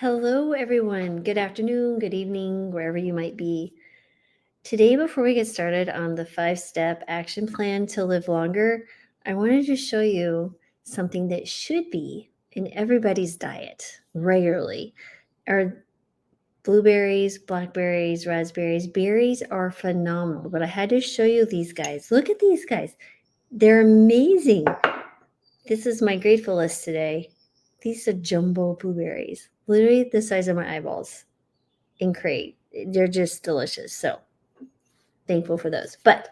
Hello, everyone. Good afternoon, good evening, wherever you might be. Today, before we get started on the 5-step action plan to live longer, I wanted to show you something that should be in everybody's diet regularly. Are blueberries, blackberries, raspberries. Berries are phenomenal, but I had to show you these guys. Look at these guys. They're amazing. This is my grateful list today. These are jumbo blueberries, literally the size of my eyeballs in crate. They're just delicious. So thankful for those. But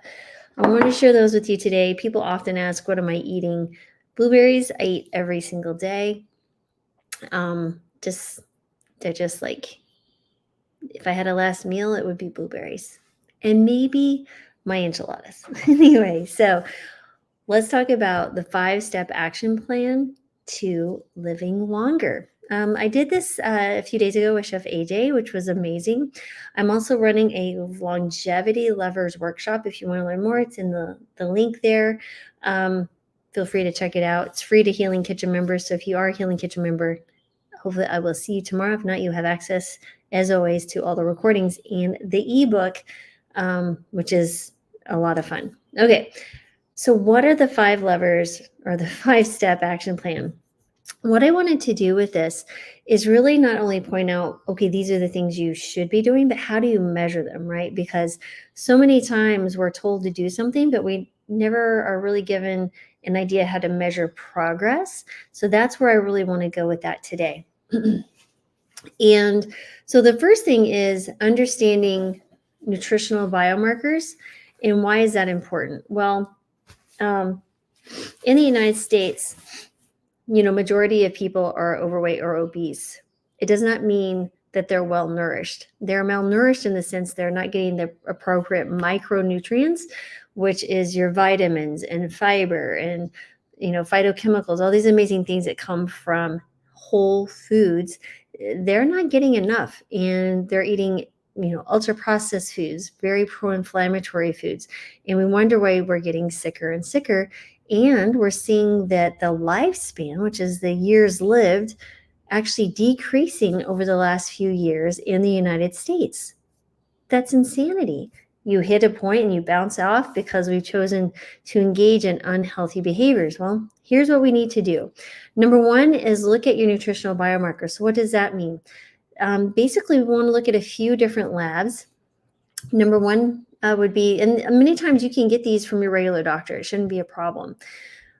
I want to share those with you today. People often ask, what am I eating? Blueberries, I eat every single day. They're just like, if I had a last meal, it would be blueberries and maybe my enchiladas. Anyway, so let's talk about the 5-step action plan to living longer. I did this a few days ago with Chef AJ, which was amazing. I'm also running a longevity lovers workshop. If you want to learn more, it's in the link there. Feel free to check it out. It's free to Healing Kitchen members. So if you are a Healing Kitchen member, hopefully I will see you tomorrow. If not, you have access, as always, to all the recordings and the ebook, which is a lot of fun. Okay. So what are the 5 levers or the 5-step action plan? What I wanted to do with this is really not only point out, okay, these are the things you should be doing, but how do you measure them, right? Because so many times we're told to do something, but we never are really given an idea how to measure progress. So that's where I really want to go with that today. And so the first thing is understanding nutritional biomarkers. And why is that important? Well, in the United States, majority of people are overweight or obese. It does not mean that they're well nourished. They're malnourished in the sense they're not getting the appropriate micronutrients, which is your vitamins and fiber and phytochemicals, all these amazing things that come from whole foods. They're not getting enough, and they're eating ultra processed foods, very pro-inflammatory foods, and we wonder why we're getting sicker and sicker. And we're seeing that the lifespan, which is the years lived, actually decreasing over the last few years in the United States. That's insanity. You hit a point and you bounce off because we've chosen to engage in unhealthy behaviors. Well, here's what we need to do. Number 1 is look at your nutritional biomarkers. So what does that mean? Basically, we want to look at a few different labs. Number 1 would be, and many times you can get these from your regular doctor. It shouldn't be a problem.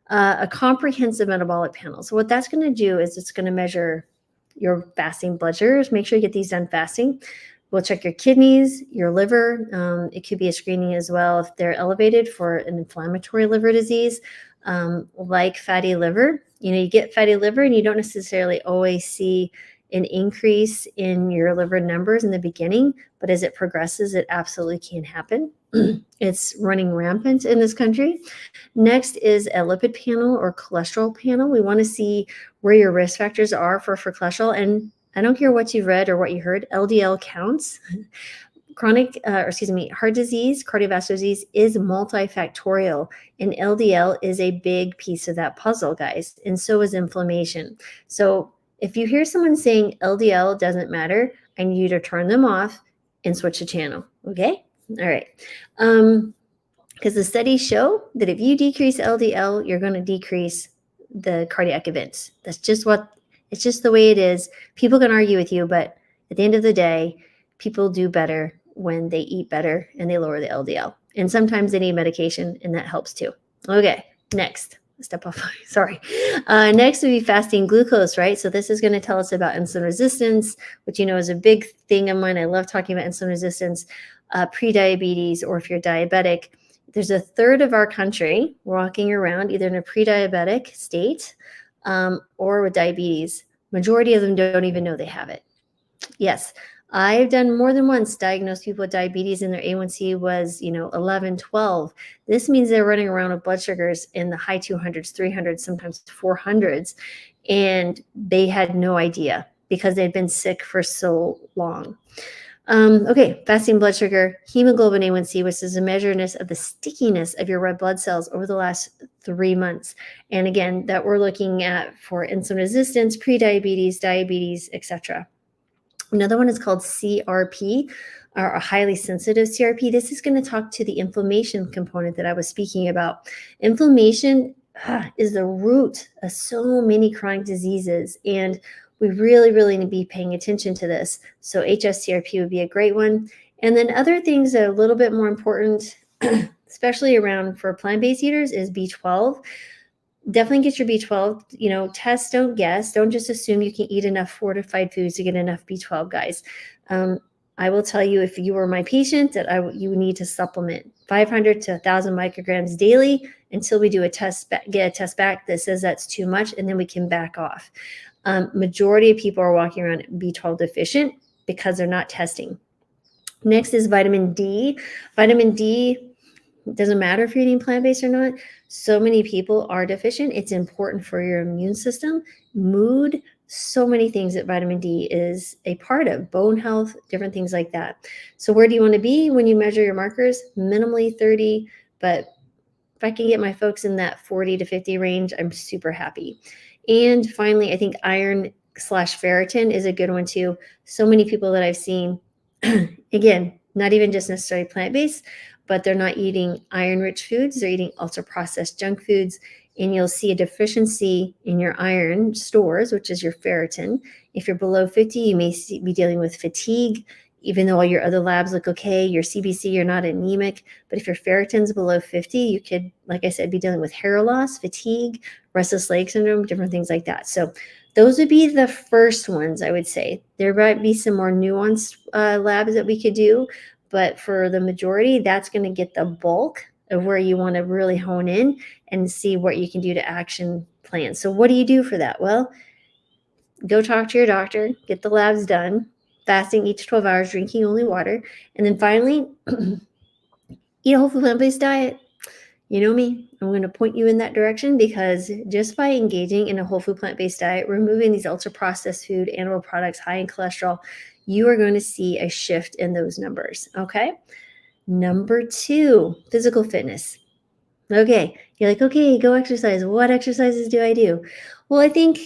A comprehensive metabolic panel. So what that's going to do is it's going to measure your fasting blood sugars. Make sure you get these done fasting. We'll check your kidneys, your liver. It could be a screening as well if they're elevated for an inflammatory liver disease, like fatty liver. You get fatty liver and you don't necessarily always see an increase in your liver numbers in the beginning, but as it progresses, it absolutely can happen. It's running rampant in this country. Next is a lipid panel or cholesterol panel. We want to see where your risk factors are for cholesterol. And I don't care what you've read or what you heard, LDL counts. Heart disease, cardiovascular disease is multifactorial, and LDL is a big piece of that puzzle, guys. And so is inflammation. So if you hear someone saying LDL doesn't matter, I need you to turn them off and switch the channel. Okay? All right. Because the studies show that if you decrease LDL, you're going to decrease the cardiac events. It's just the way it is. People can argue with you, but at the end of the day, people do better when they eat better and they lower the LDL. And sometimes they need medication, and that helps too. Okay, next. Step off. Sorry. Next would be fasting glucose, right? So this is going to tell us about insulin resistance, which is a big thing of mine. I love talking about insulin resistance, pre-diabetes, or if you're diabetic. There's a third of our country walking around either in a pre-diabetic state or with diabetes. Majority of them don't even know they have it. Yes, I've done more than once diagnose people with diabetes and their A1C was, 11, 12. This means they're running around with blood sugars in the high 200s, 300s, sometimes 400s. And they had no idea because they'd been sick for so long. Okay, fasting blood sugar, hemoglobin A1C, which is a measurement of the stickiness of your red blood cells over the last 3 months. And again, that we're looking at for insulin resistance, pre-diabetes, diabetes, etc. Another one is called CRP, or a highly sensitive CRP. This is going to talk to the inflammation component that I was speaking about. Inflammation is the root of so many chronic diseases, and we really, really need to be paying attention to this. So HSCRP would be a great one. And then other things that are a little bit more important, especially around for plant-based eaters, is B12. Definitely get your B12, test, don't guess. Don't just assume you can eat enough fortified foods to get enough B12, guys. I will tell you, if you were my patient, that you need to supplement 500 to 1,000 micrograms daily until we do a test, get a test back that says that's too much, and then we can back off. Majority of people are walking around B12 deficient because they're not testing. Next is vitamin D. Vitamin D, doesn't matter if you're eating plant-based or not. So many people are deficient. It's important for your immune system, mood, so many things that vitamin D is a part of, bone health, different things like that. So where do you want to be when you measure your markers? Minimally 30, but if I can get my folks in that 40 to 50 range, I'm super happy. And finally, I think iron/ferritin is a good one too. So many people that I've seen, again, not even just necessarily plant-based, but they're not eating iron-rich foods. They're eating ultra-processed junk foods, and you'll see a deficiency in your iron stores, which is your ferritin. If you're below 50, you may be dealing with fatigue. Even though all your other labs look okay, your CBC, you're not anemic. But if your ferritin's below 50, you could, like I said, be dealing with hair loss, fatigue, restless leg syndrome, different things like that. So those would be the first ones, I would say. There might be some more nuanced labs that we could do, but for the majority, that's going to get the bulk of where you want to really hone in and see what you can do to action plan. So what do you do for that? Well, go talk to your doctor, get the labs done, fasting each 12 hours, drinking only water. And then finally, eat a whole food plant-based diet. You know me, I'm going to point you in that direction, because just by engaging in a whole food plant-based diet, removing these ultra-processed food, animal products high in cholesterol, you are going to see a shift in those numbers, okay? Number 2, physical fitness. Okay, you're like, okay, go exercise. What exercises do I do? Well, I think,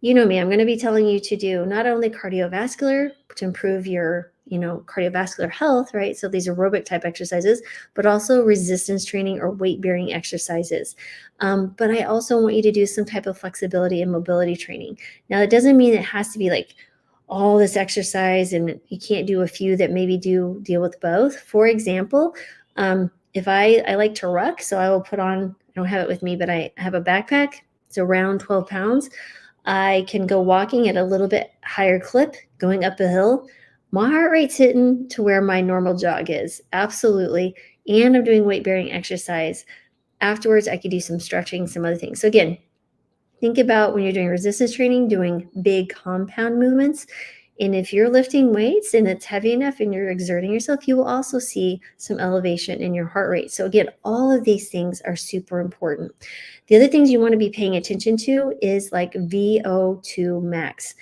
you know me, I'm going to be telling you to do not only cardiovascular to improve your, cardiovascular health, right? So these aerobic type exercises, but also resistance training or weight bearing exercises. But I also want you to do some type of flexibility and mobility training. Now, it doesn't mean it has to be like all this exercise and you can't do a few that maybe do deal with both. For example, if I like to ruck, so I will put on, I don't have it with me, but I have a backpack. It's around 12 pounds. I can go walking at a little bit higher clip, going up a hill. My heart rate's hitting to where my normal jog is. Absolutely. And I'm doing weight bearing exercise. Afterwards, I could do some stretching, some other things. So again, think about when you're doing resistance training, doing big compound movements. And if you're lifting weights and it's heavy enough and you're exerting yourself, you will also see some elevation in your heart rate. So again, all of these things are super important. The other things you want to be paying attention to is like VO2 max.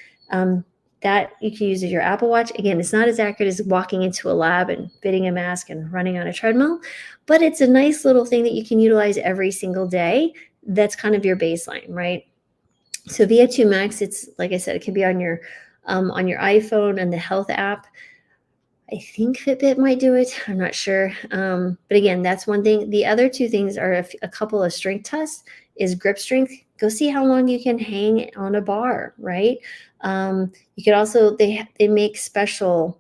That you can use as your Apple Watch. Again, it's not as accurate as walking into a lab and fitting a mask and running on a treadmill, but it's a nice little thing that you can utilize every single day. That's kind of your baseline, right? So VO2 max, it's like I said, it can be on your iPhone and the health app. I think Fitbit might do it. I'm not sure. But again, that's one thing. The other two things are a couple of strength tests. Is grip strength. Go see how long you can hang on a bar, right? You could also, they make special,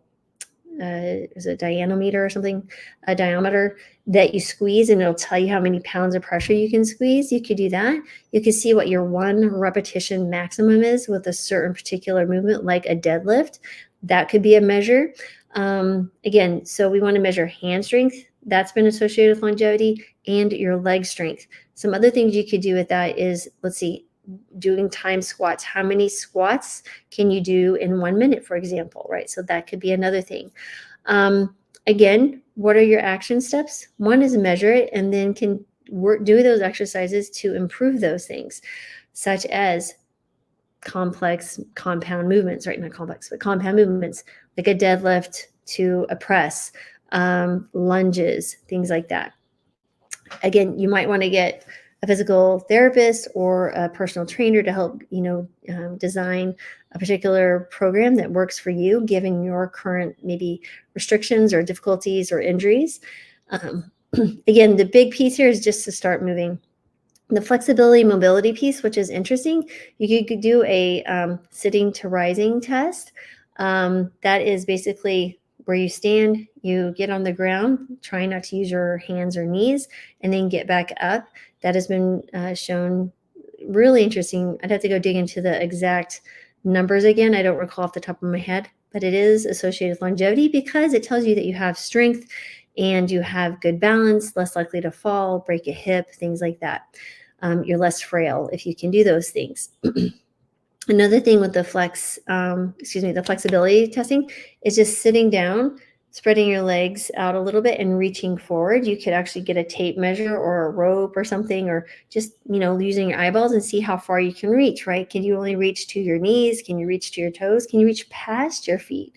is it dynamometer or something, a diameter that you squeeze and it'll tell you how many pounds of pressure you can squeeze. You could do that. You can see what your 1 repetition maximum is with a certain particular movement, like a deadlift. That could be a measure. Again, so we want to measure hand strength. That's been associated with longevity, and your leg strength. Some other things you could do with that is, let's see, doing time squats. How many squats can you do in 1 minute, for example, right? So that could be another thing. Again, what are your action steps? One is measure it and then can do those exercises to improve those things, such as complex compound movements, right? Not complex, but compound movements, like a deadlift to a press, lunges, things like that. Again, you might want to get a physical therapist or a personal trainer to help, design a particular program that works for you, given your current maybe restrictions or difficulties or injuries. Um, Again, the big piece here is just to start moving. The flexibility mobility piece, which is interesting, you could do a sitting to rising test. That is basically where you stand, you get on the ground, try not to use your hands or knees, and then get back up. That has been shown really interesting. I'd have to go dig into the exact numbers again. I don't recall off the top of my head, but it is associated with longevity because it tells you that you have strength and you have good balance, less likely to fall, break a hip, things like that. You're less frail if you can do those things. Another thing with the the flexibility testing is just sitting down, spreading your legs out a little bit and reaching forward. You could actually get a tape measure or a rope or something, or just, using your eyeballs and see how far you can reach, right? Can you only reach to your knees? Can you reach to your toes? Can you reach past your feet?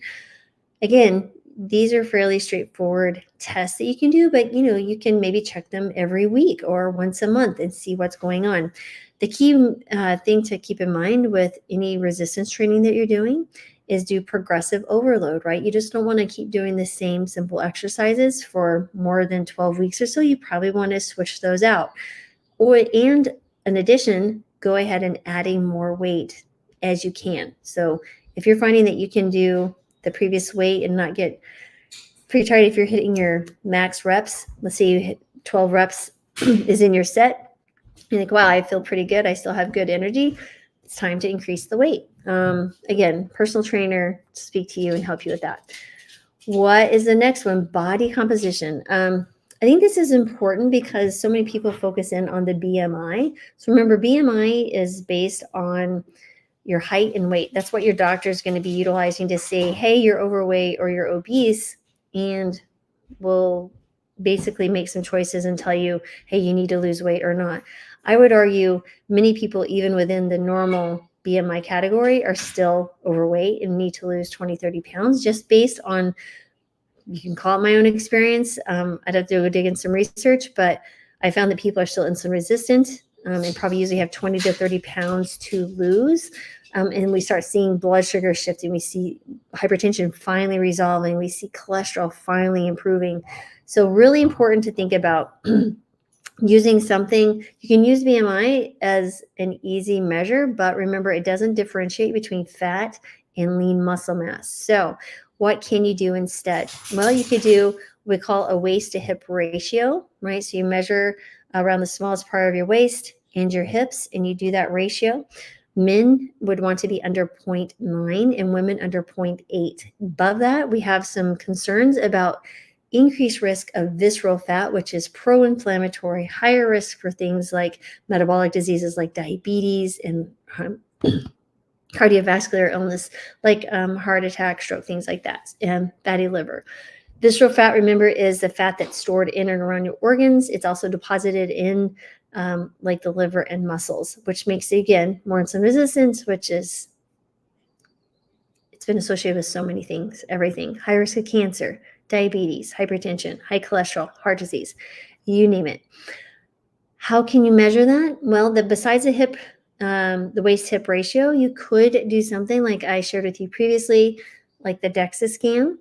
Again, these are fairly straightforward tests that you can do, but you can maybe check them every week or once a month and see what's going on. The key thing to keep in mind with any resistance training that you're doing is do progressive overload, right? You just don't want to keep doing the same simple exercises for more than 12 weeks or so. You probably want to switch those out. And in addition, go ahead and adding more weight as you can. So if you're finding that you can do the previous weight and not get pretty tired if you're hitting your max reps, let's say you hit 12 reps is in your set, you're like, wow, I feel pretty good. I still have good energy. It's time to increase the weight. Again, personal trainer to speak to you and help you with that. What is the next one? Body composition. I think this is important because so many people focus in on the BMI. So remember, BMI is based on your height and weight. That's what your doctor is going to be utilizing to say, hey, you're overweight or you're obese, and will basically make some choices and tell you, hey, you need to lose weight or not. I would argue many people, even within the normal BMI category, are still overweight and need to lose 20, 30 pounds just based on, you can call it my own experience. I'd have to go dig in some research, but I found that people are still insulin resistant and probably usually have 20 to 30 pounds to lose. And we start seeing blood sugar shifting. We see hypertension finally resolving. We see cholesterol finally improving. So really important to think about using something. You can use BMI as an easy measure, but remember, it doesn't differentiate between fat and lean muscle mass. So what can you do instead? Well, you could do what we call a waist to hip ratio, right? So you measure around the smallest part of your waist and your hips, and you do that ratio. Men would want to be under 0.9 and women under 0.8. Above that, we have some concerns about increased risk of visceral fat, which is pro-inflammatory, higher risk for things like metabolic diseases like diabetes and cardiovascular illness like heart attack, stroke, things like that, and fatty liver. Visceral fat, remember, is the fat that's stored in and around your organs. It's also deposited in like the liver and muscles, which makes it, again, more insulin resistance, which is, it's been associated with so many things, everything, high risk of cancer, diabetes, hypertension, high cholesterol, heart disease, you name it. How can you measure that? Well, besides the hip, the waist hip ratio, you could do something like I shared with you previously, like the DEXA scan.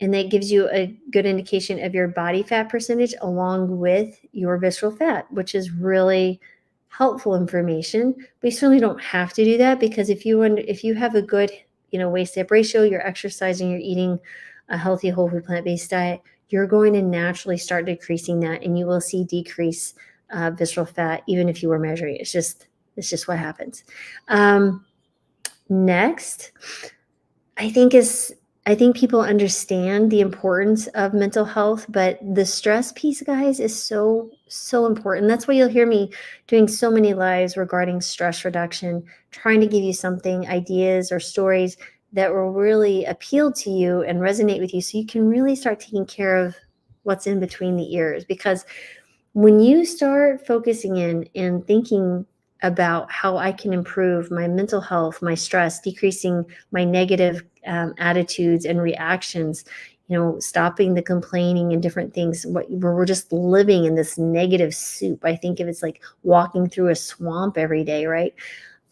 And that gives you a good indication of your body fat percentage along with your visceral fat, which is really helpful information. We certainly don't have to do that, because if you have a good, waist hip ratio, you're exercising, you're eating a healthy whole food plant-based diet, you're going to naturally start decreasing that, and you will see decrease visceral fat even if you were measuring. It's just what happens. Next, I think people understand the importance of mental health, but the stress piece, guys, is so important. That's why you'll hear me doing so many lives regarding stress reduction, trying to give you something, ideas or stories that will really appeal to you and resonate with you, so you can really start taking care of what's in between the ears. Because when you start focusing in and thinking about how I can improve my mental health, my stress, decreasing my negative attitudes and reactions, stopping the complaining and different things, where we're just living in this negative soup. I think of it's like walking through a swamp every day, right?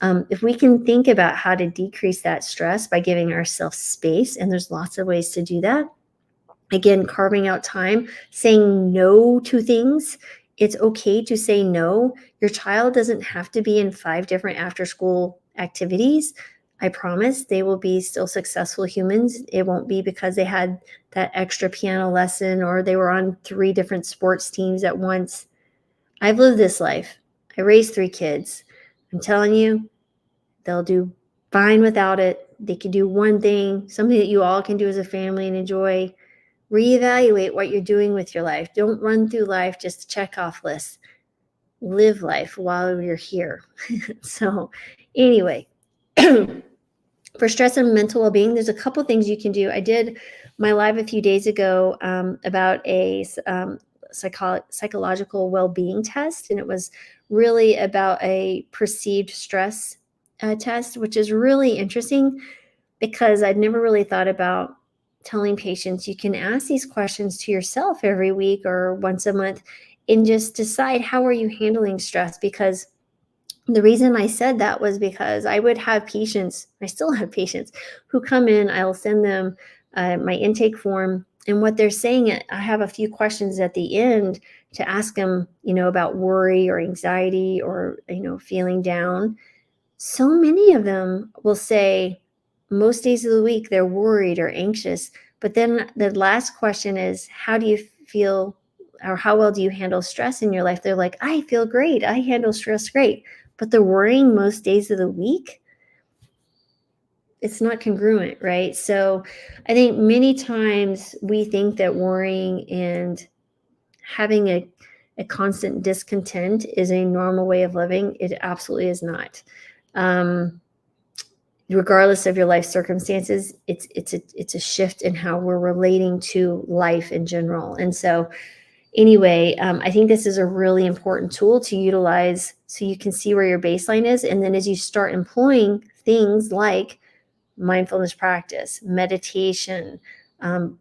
If we can think about how to decrease that stress by giving ourselves space, and there's lots of ways to do that. Again, carving out time, saying no to things. It's okay to say no. Your child doesn't have to be in 5 different after school activities. I promise they will be still successful humans. It won't be because they had that extra piano lesson or they were on 3 different sports teams at once. I've lived this life. I raised 3 kids. I'm telling you, they'll do fine without it. They can do one thing, something that you all can do as a family and enjoy. Reevaluate what you're doing with your life. Don't run through life just to check off lists. Live life while you're here. So anyway, for stress and mental well-being, there's a couple things you can do. I did my live a few days ago about a psychological well-being test, and it was really about a perceived stress test, which is really interesting because I'd never really thought about telling patients you can ask these questions to yourself every week or once a month and just decide, how are you handling stress? Because the reason I said that was because I would have patients, I still have patients who come in, I'll send them my intake form, and what they're saying, I have a few questions at the end to ask them, about worry or anxiety or, feeling down. So many of them will say most days of the week they're worried or anxious. But then the last question is, how do you feel, or how well do you handle stress in your life? They're like, I feel great. I handle stress great. But they're worrying most days of the week. It's not congruent, right? So I think many times we think that worrying and having a constant discontent is a normal way of living. It absolutely is not. Regardless of your life circumstances, it's a shift in how we're relating to life in general. And so anyway, I think this is a really important tool to utilize so you can see where your baseline is. And then as you start employing things like mindfulness practice, meditation,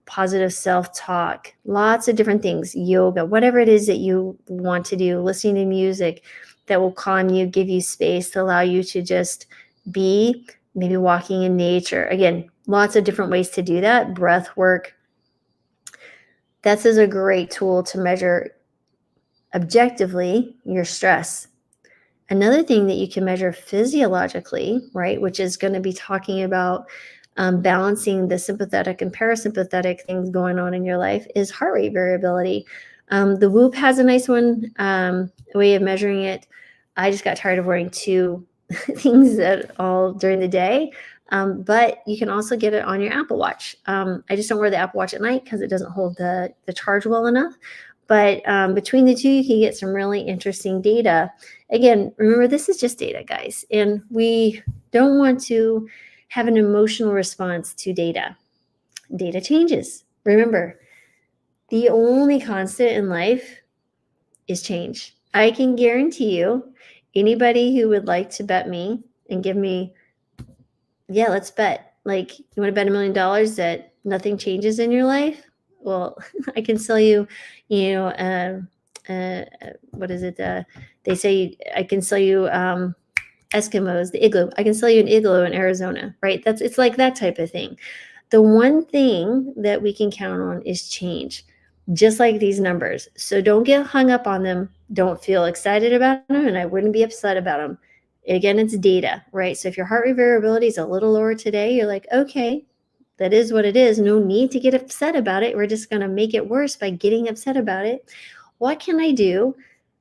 positive self-talk, lots of different things, yoga, whatever it is that you want to do, listening to music that will calm you, give you space to allow you to just be, maybe walking in nature. Again, lots of different ways to do that. Breath work. This is a great tool to measure objectively your stress. Another thing that you can measure physiologically, right, which is going to be talking about balancing the sympathetic and parasympathetic things going on in your life, is heart rate variability. The Whoop has a nice one, way of measuring it. I just got tired of wearing 2 things all during the day. But you can also get it on your Apple Watch. I just don't wear the Apple Watch at night because it doesn't hold the charge well enough. But between the 2, you can get some really interesting data. Again, remember, this is just data, guys. And we don't want to have an emotional response to data. Data changes. Remember, the only constant in life is change. I can guarantee you, anybody who would like to bet me and give me, yeah, let's bet. Like, you want to bet $1 million that nothing changes in your life? Well, I can sell you, what is it? They say I can sell you Eskimos, the igloo. I can sell you an igloo in Arizona, right? It's like that type of thing. The one thing that we can count on is change, just like these numbers. So don't get hung up on them. Don't feel excited about them, and I wouldn't be upset about them. Again, it's data, right? So if your heart rate variability is a little lower today, you're like, okay, that is what it is. No need to get upset about it. We're just going to make it worse by getting upset about it. What can I do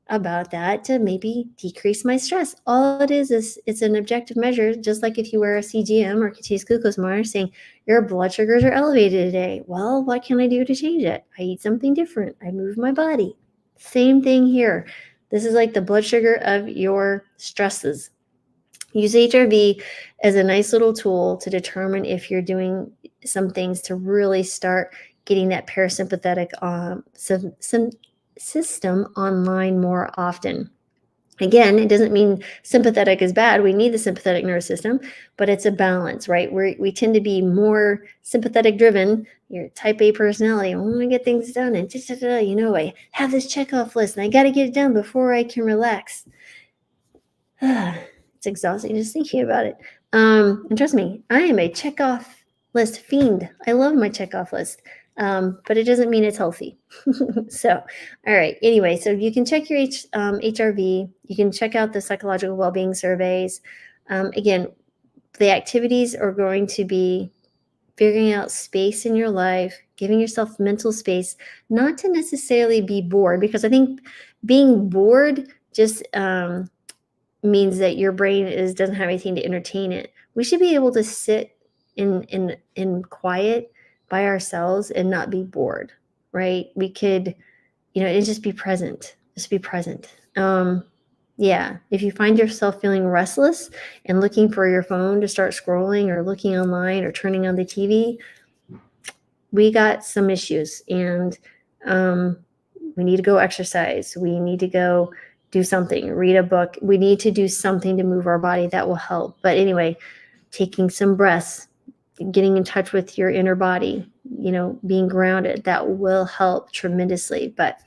about that to maybe decrease my stress? All it is it's an objective measure, just like if you wear a CGM or continuous glucose monitor saying your blood sugars are elevated today. Well, what can I do to change it? I eat something different. I move my body. Same thing here. This is like the blood sugar of your stresses. Use HRV as a nice little tool to determine if you're doing some things to really start getting that parasympathetic system online more often. Again, it doesn't mean sympathetic is bad. We need the sympathetic nervous system, but it's a balance, right? We tend to be more sympathetic driven. Your type A personality. I want to get things done, and I have this checkoff list, and I got to get it done before I can relax. It's exhausting just thinking about it. And trust me, I am a checkoff list fiend. I love my checkoff list, but it doesn't mean it's healthy. So, all right. Anyway, so you can check your HRV. You can check out the psychological well-being surveys. Again, the activities are going to be figuring out space in your life, giving yourself mental space, not to necessarily be bored, because I think being bored just means that your brain doesn't have anything to entertain it. We should be able to sit in quiet by ourselves and not be bored, right? We could, and just be present. Just be present. Yeah. If you find yourself feeling restless and looking for your phone to start scrolling or looking online or turning on the TV, we got some issues, and we need to go exercise. We need to go do something, read a book. We need to do something to move our body that will help. But anyway, taking some breaths, getting in touch with your inner body, being grounded, that will help tremendously. But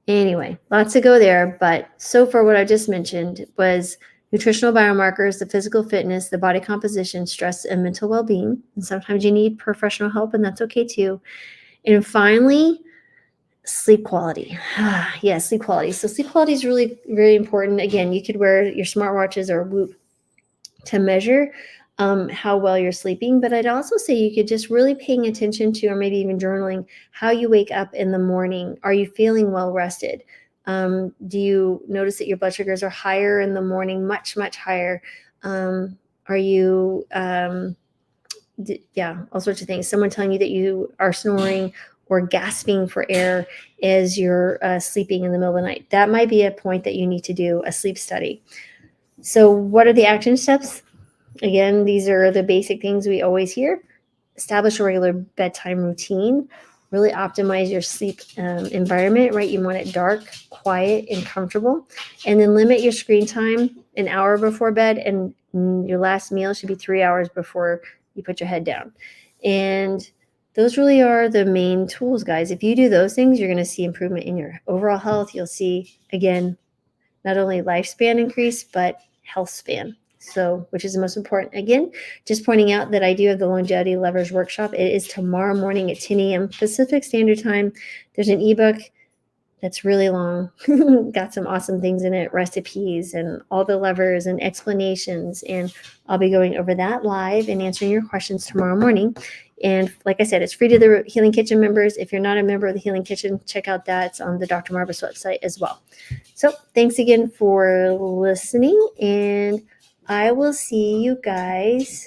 anyway, lots to go there. But so far, what I just mentioned was nutritional biomarkers, the physical fitness, the body composition, stress, and mental well-being. And sometimes you need professional help, and that's okay too. And finally, sleep quality. Yeah, sleep quality. So sleep quality is really, really important. Again, you could wear your smartwatches or Whoop to measure how well you're sleeping. But I'd also say you could just really paying attention to, or maybe even journaling, how you wake up in the morning. Are you feeling well rested? Do you notice that your blood sugars are higher in the morning, much, much higher? Are you, all sorts of things. Someone telling you that you are snoring or gasping for air as you're sleeping in the middle of the night. That might be a point that you need to do a sleep study. So what are the action steps? Again, these are the basic things we always hear. Establish a regular bedtime routine. Really optimize your sleep environment, right? You want it dark, quiet, and comfortable. And then limit your screen time an hour before bed, and your last meal should be 3 hours before you put your head down. And those really are the main tools, guys. If you do those things, you're going to see improvement in your overall health. You'll see, again, not only lifespan increase, but health span. So, which is the most important. Again, just pointing out that I do have the Longevity Lovers Workshop. It is tomorrow morning at 10 a.m. Pacific Standard Time. There's an ebook that's really long, got some awesome things in it, recipes and all the levers and explanations. And I'll be going over that live and answering your questions tomorrow morning. And like I said, it's free to the Healing Kitchen members. If you're not a member of the Healing Kitchen, check out that. It's on the Dr. Marvis website as well. So thanks again for listening, and I will see you guys